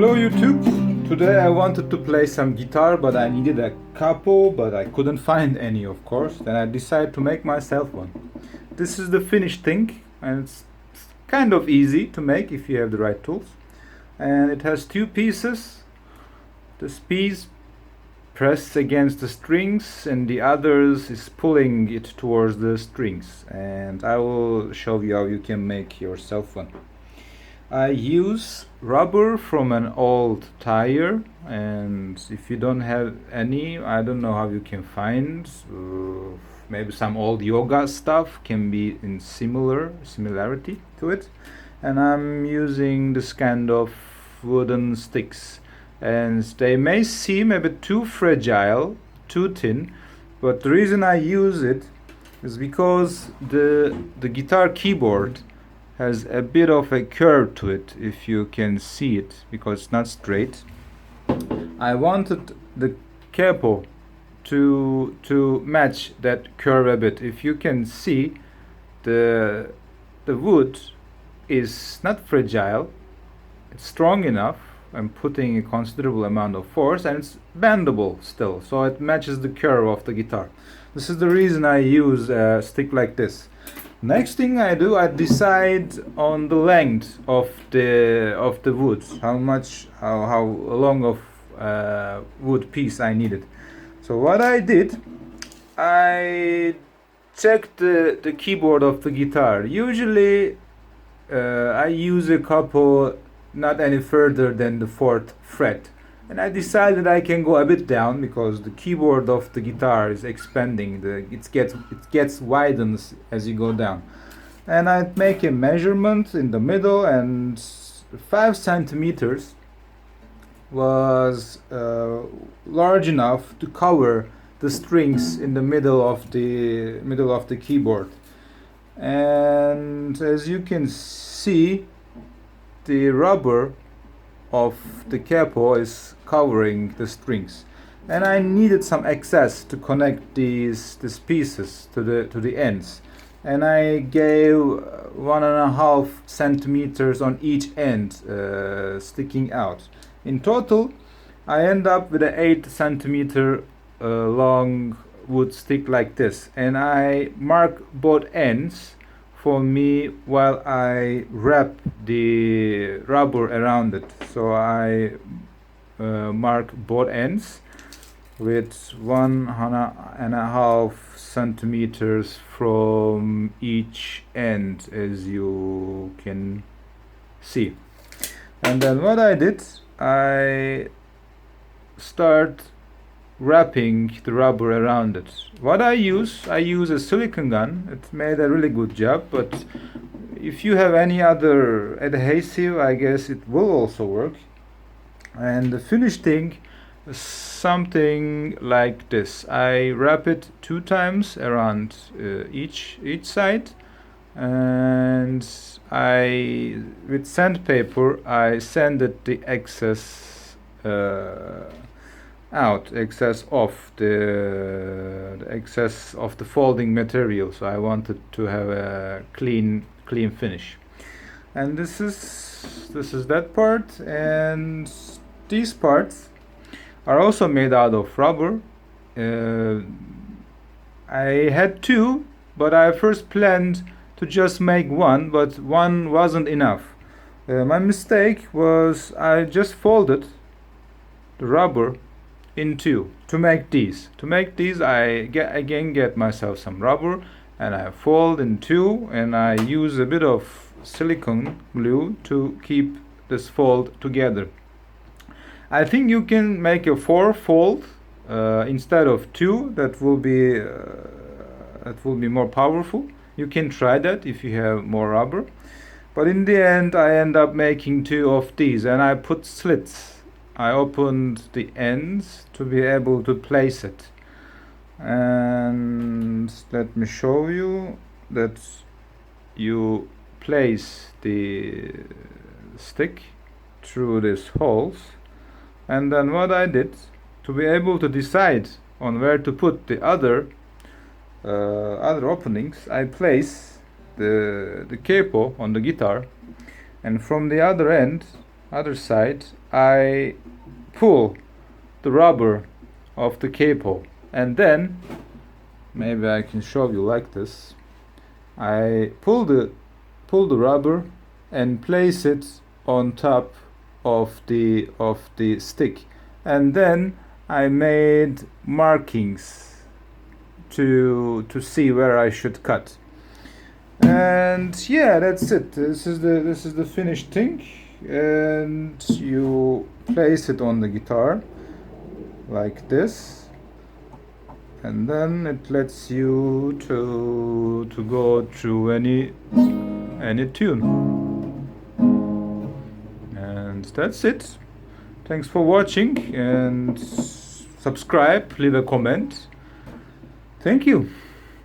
Hello YouTube! Today I wanted to play some guitar, but I needed a capo, but I couldn't find any, of course. Then I decided to make myself one. This is the finished thing, and it's kind of easy to make if you have the right tools. And it has two pieces. This piece pressed against the strings and the others is pulling it towards the strings. And I will show you how you can make yourself one. I use rubber from an old tire, and if you don't have any, I don't know how you can find. Maybe some old yoga stuff can be in similarity to it. And I'm using this kind of wooden sticks, and they may seem a bit too fragile, too thin, but the reason I use it is because the guitar keyboard has a bit of a curve to it, if you can see it, because it's not straight. I wanted the capo to match that curve a bit. If you can see, the wood is not fragile, it's strong enough. I'm putting a considerable amount of force, and it's bendable still, so it matches the curve of the guitar. This is the reason I use a stick like this. Next thing I do, I decide on the length of the wood, how long of wood piece I needed. So what I did, I checked the keyboard of the guitar. Usually I use a capo not any further than the 4th fret, and I decided I can go a bit down because the keyboard of the guitar is expanding. It gets widens as you go down, and I make a measurement in the middle, and 5 centimeters was large enough to cover the strings in the middle of the keyboard. And as you can see, the rubber of the capo is covering the strings, and I needed some excess to connect these pieces to the ends, and I gave 1.5 centimeters on each end sticking out. In total, I end up with an 8 centimeter long wood stick like this, and I mark both ends for me while I wrap the rubber around it. So I mark both ends with 1.5 centimeters from each end, as you can see. And then what I did, I start wrapping the rubber around it. What I use a silicone gun. It made a really good job, but if you have any other adhesive, I guess it will also work. And the finished thing is something like this. I wrap it 2 times around each side, and with sandpaper I sanded the excess out, excess of the excess of the folding material. So I wanted to have a clean finish. And this is that part, and these parts are also made out of rubber. I had 2, but I first planned to just make 1, but 1 wasn't enough. My mistake was I just folded the rubber in 2 to make these. I get myself some rubber, and I fold in 2, and I use a bit of silicone glue to keep this fold together. I think you can make a 4-fold instead of 2. That will be more powerful. You can try that if you have more rubber. But in the end, I end up making 2 of these, and I put slits. I opened the ends to be able to place it. And let me show you that you place the stick through these holes. And then what I did, to be able to decide on where to put the other openings, I place the capo on the guitar, and from the other end other side, I pull the rubber of the capo, and then maybe I can show you like this. I pull the rubber and place it on top of the stick, and then I made markings to see where I should cut. And yeah, that's it. This is the finished thing, and you place it on the guitar like this, and then it lets you to go through any tune. And that's it. Thanks for watching, and subscribe, leave a comment. Thank you.